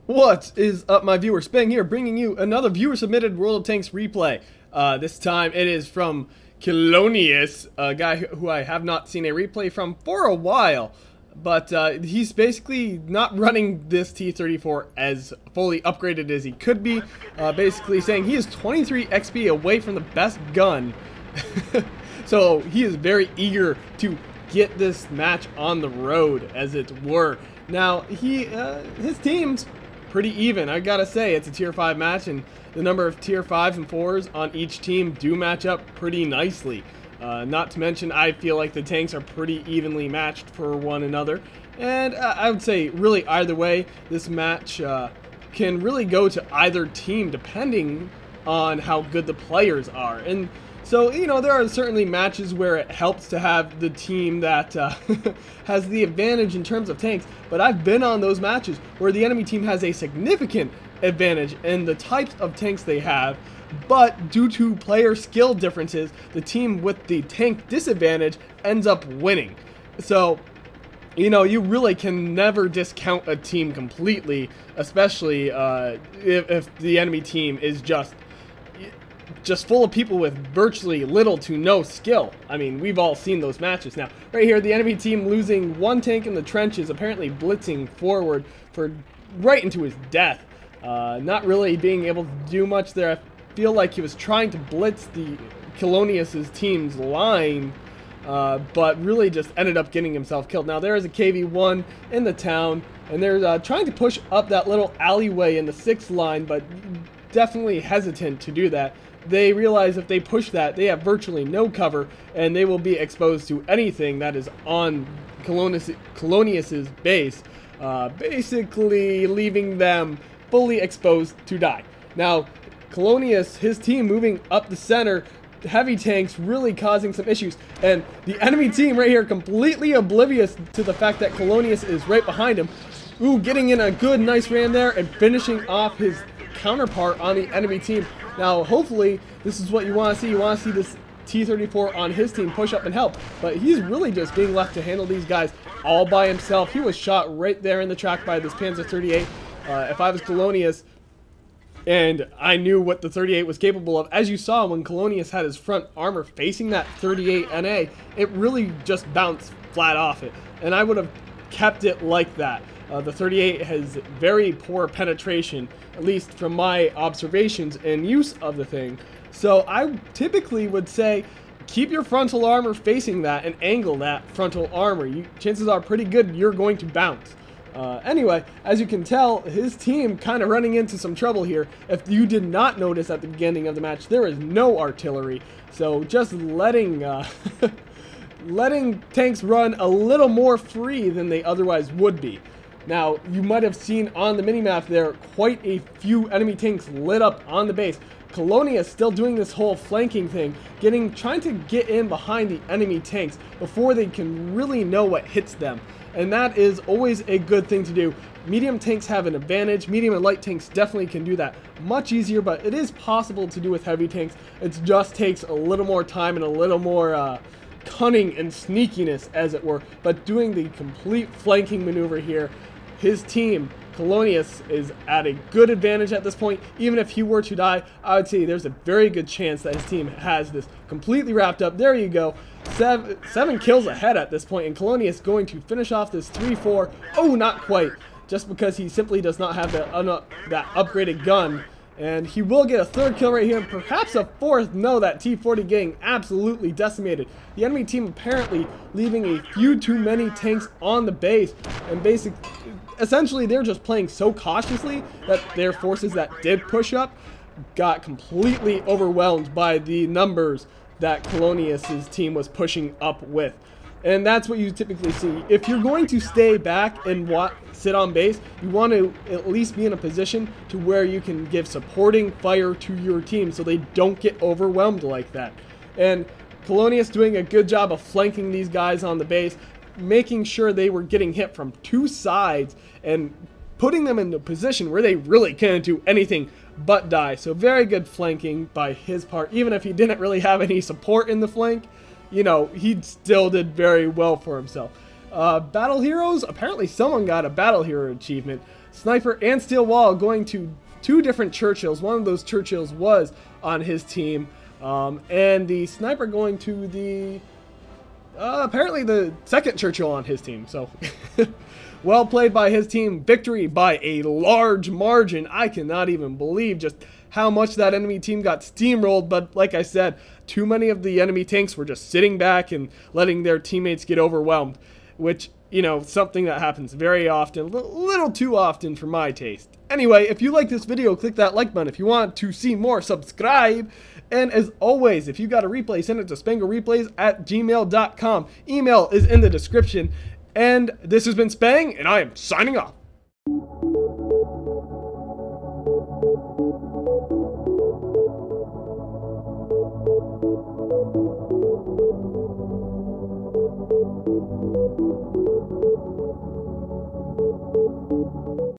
What is up, my viewer? Spang here, bringing you another viewer-submitted World of Tanks replay. This time it is from Colonius, a guy who I have not seen a replay from for a while. But he's basically not running this T-34 as fully upgraded as he could be. Basically saying he is 23 XP away from the best gun. So he is very eager to get this match on the road, as it were. Now, his team's pretty even. I gotta say, it's a tier 5 match, and the number of tier 5s and 4s on each team do match up pretty nicely. Not to mention, I feel like the tanks are pretty evenly matched for one another. And I would say, really, either way, this match can really go to either team depending on how good the players are. And so, you know, there are certainly matches where it helps to have the team that has the advantage in terms of tanks, but I've been on those matches where the enemy team has a significant advantage in the types of tanks they have, but due to player skill differences, the team with the tank disadvantage ends up winning. So, you know, you really can never discount a team completely, especially if the enemy team is just full of people with virtually little to no skill. I mean, we've all seen those matches. Now, right here, the enemy team losing one tank in the trenches, apparently blitzing forward for right into his death. Not really being able to do much there. I feel like he was trying to blitz the Colonius' team's line, but really just ended up getting himself killed. Now, there is a KV-1 in the town, and they're trying to push up that little alleyway in the 6th line, but definitely hesitant to do that. They realize if they push that, they have virtually no cover, and they will be exposed to anything that is on Colonius' base, basically leaving them fully exposed to die. Now, Colonius, his team moving up the center, heavy tanks really causing some issues, and the enemy team right here completely oblivious to the fact that Colonius is right behind him. Ooh, getting in a good, nice ram there and finishing off his counterpart on the enemy team. Now, hopefully, this is what you want to see. You want to see this T-34 on his team push up and help. But he's really just being left to handle these guys all by himself. He was shot right there in the track by this Panzer 38. If I was Colonius and I knew what the 38 was capable of, as you saw when Colonius had his front armor facing that 38 NA, it really just bounced flat off it. And I would have kept it like that. The 38 has very poor penetration, at least from my observations and use of the thing. So I typically would say keep your frontal armor facing that and angle that frontal armor. Chances are pretty good you're going to bounce. Anyway, as you can tell, his team kind of running into some trouble here. If you did not notice at the beginning of the match, there is no artillery. So just letting letting tanks run a little more free than they otherwise would be. Now, you might have seen on the minimap there quite a few enemy tanks lit up on the base. Colonia is still doing this whole flanking thing, trying to get in behind the enemy tanks before they can really know what hits them. And that is always a good thing to do. Medium tanks have an advantage. Medium and light tanks definitely can do that much easier, but it is possible to do with heavy tanks. It just takes a little more time and a little more cunning and sneakiness, as it were. But doing the complete flanking maneuver here, his team, Colonius, is at a good advantage at this point. Even if he were to die, I would say there's a very good chance that his team has this completely wrapped up. There you go. Seven kills ahead at this point, and Colonius going to finish off this 3-4. Oh, not quite. Just because he simply does not have that upgraded gun. And he will get a 3rd kill right here, and perhaps a 4th. No, that T-40 getting absolutely decimated. The enemy team apparently leaving a few too many tanks on the base, and essentially they're just playing so cautiously that their forces that did push up got completely overwhelmed by the numbers that Colonius' team was pushing up with. And that's what you typically see. If you're going to stay back and sit on base, you want to at least be in a position to where you can give supporting fire to your team so they don't get overwhelmed like that. And Colonius doing a good job of flanking these guys on the base, making sure they were getting hit from 2 sides and putting them in a position where they really couldn't do anything but die. So very good flanking by his part. Even if he didn't really have any support in the flank, you know, he still did very well for himself. Battle Heroes, apparently someone got a Battle Hero achievement. Sniper and Steel Wall going to 2 different Churchills. One of those Churchills was on his team. And the Sniper going to the, apparently the second Churchill on his team. So, well played by his team. Victory by a large margin. I cannot even believe just how much that enemy team got steamrolled. But like I said, too many of the enemy tanks were just sitting back and letting their teammates get overwhelmed. Which, you know, something that happens very often, a little too often for my taste. Anyway, if you like this video, click that like button. If you want to see more, subscribe. And as always, if you got a replay, send it to spanglereplays@gmail.com. Email is in the description. And this has been Spang, and I am signing off.